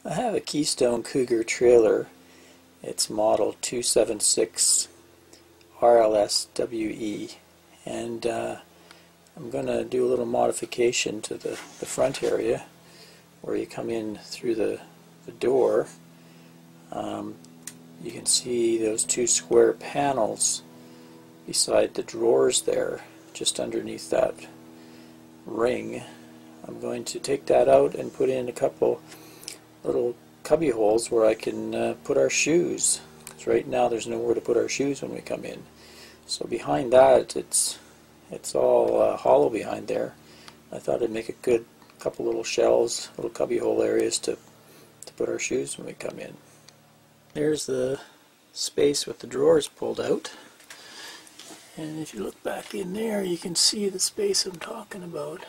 I have a Keystone Cougar trailer. It's model 267RLSWE, and I'm going to do a little modification to the front area where you come in through the door. You can see those two square panels beside the drawers there, just underneath that ring. I'm going to take that out and put in a couple little cubby holes where I can put our shoes. Because right now there's nowhere to put our shoes when we come in. So behind that, it's all hollow behind there. I thought I'd make a good couple little shelves, little cubby hole areas to put our shoes when we come in. There's the space with the drawers pulled out. And if you look back in there, you can see the space I'm talking about.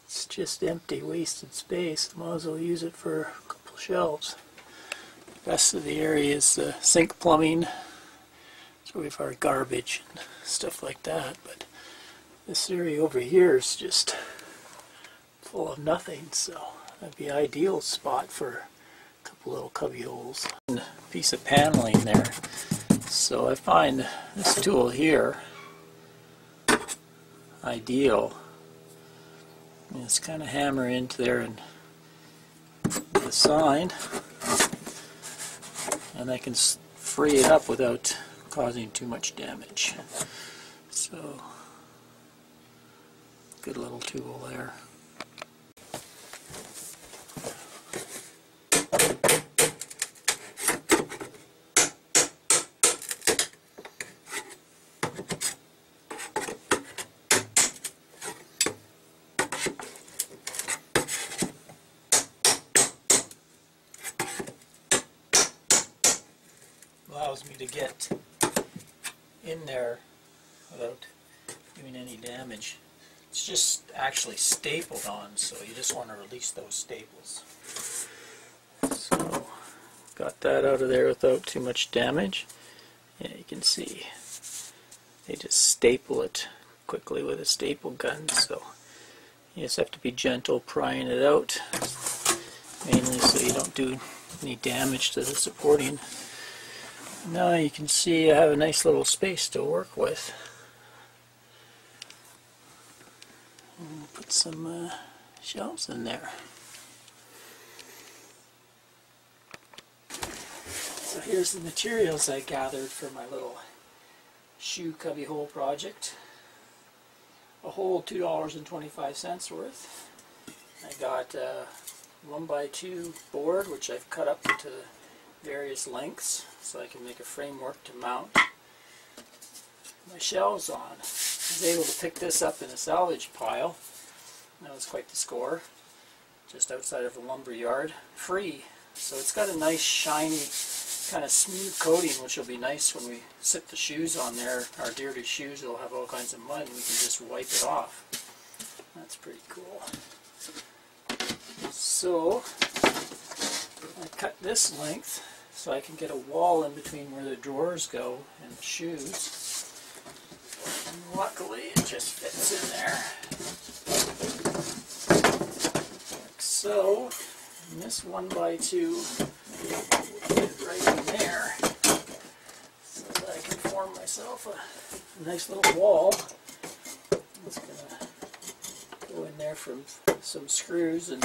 It's just empty, wasted space. Might as well use it for a couple shelves. The rest of the area is sink plumbing. So we have our garbage and stuff like that. But this area over here is just full of nothing. So that'd be an ideal spot for a couple little cubby holes. And a piece of paneling there. So I find this tool here ideal. And just kind of hammer into there and the sign, and I can free it up without causing too much damage. So good little tool there. Allows me to get in there without doing any damage. It's just actually stapled on, so you just want to release those staples. So got that out of there without too much damage. Yeah, you can see they just staple it quickly with a staple gun, so you just have to be gentle prying it out, mainly so you don't do any damage to the supporting. Now you can see I have a nice little space to work with. And put some shelves in there. So here's the materials I gathered for my little shoe cubby hole project. A whole $2.25 worth. I got a 1x2 board, which I've cut up into various lengths so I can make a framework to mount my shelves on. I was able to pick this up in a salvage pile. That was quite the score. Just outside of a lumber yard. Free. So it's got a nice shiny kind of smooth coating, which will be nice when we sit the shoes on there. Our dirty shoes will have all kinds of mud and we can just wipe it off. That's pretty cool. So I cut this length so I can get a wall in between where the drawers go and the shoes. And luckily it just fits in there. Like so. And this 1x2 will fit right in there so that I can form myself a nice little wall. I'm just going to go in there from some screws and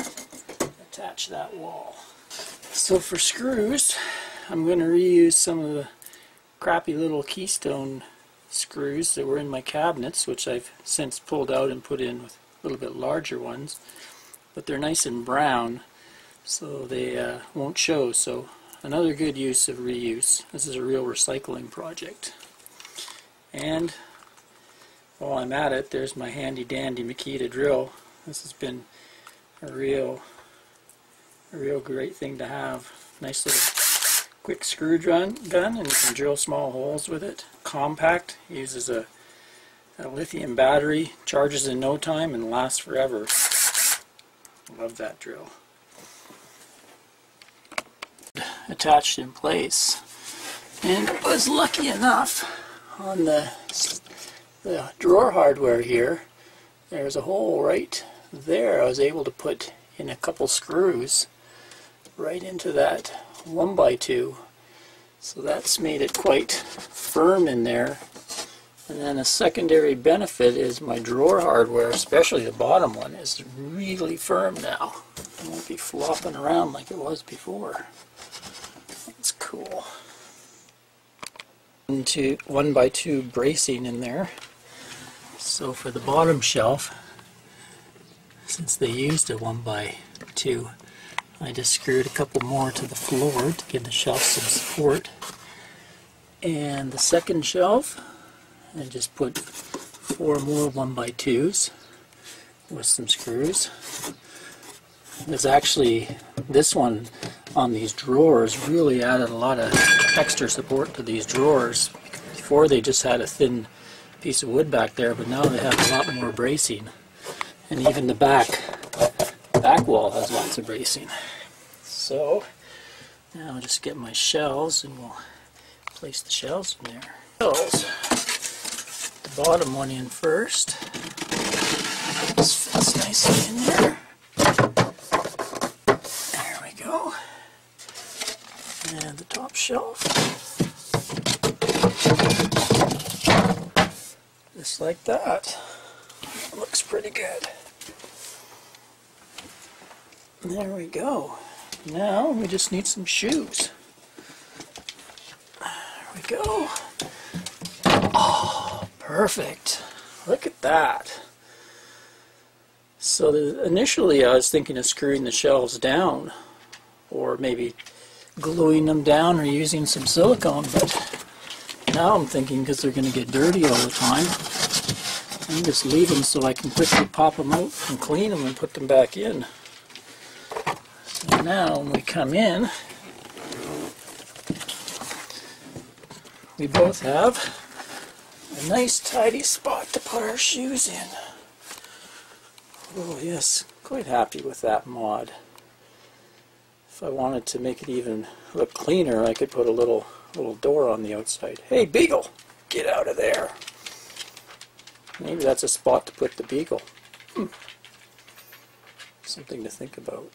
attach that wall. So for screws, I'm going to reuse some of the crappy little Keystone screws that were in my cabinets, which I've since pulled out and put in with a little bit larger ones. But they're nice and brown, so they won't show. So another good use of reuse. This is a real recycling project. And while I'm at it, there's my handy dandy Makita drill. This has been a real great thing to have. Nice little quick screw gun, and you can drill small holes with it. Compact, uses a lithium battery, charges in no time and lasts forever. Love that drill. Attached in place, and I was lucky enough on the drawer hardware here. There's a hole right there. I was able to put in a couple screws right into that 1x2. So that's made it quite firm in there. And then a secondary benefit is my drawer hardware, especially the bottom one, is really firm now. It won't be flopping around like it was before. That's cool. 1x2 bracing in there. So for the bottom shelf, since they used a 1x2, I just screwed a couple more to the floor to give the shelf some support. And the second shelf, I just put 4 more 1x2s with some screws. There's actually, this one on these drawers really added a lot of extra support to these drawers. Before they just had a thin piece of wood back there, but now they have a lot more bracing. And even the back wall has lots of bracing. So now I'll just get my shelves and we'll place the shelves in there. Shelves. The bottom one in first. This fits nicely in there. There we go. And the top shelf. Just like that. Looks pretty good. There we go. Now we just need some shoes. There we go. Oh, perfect. Look at that. So initially I was thinking of screwing the shelves down, or maybe gluing them down or using some silicone, but now I'm thinking because they're going to get dirty all the time, I'm just leave them so I can quickly pop them out and clean them and put them back in. So now when we come in, we both have a nice tidy spot to put our shoes in. Oh yes, quite happy with that mod. If I wanted to make it even look cleaner, I could put a little door on the outside. Hey Beagle, get out of there. Maybe that's a spot to put the Beagle. Something to think about.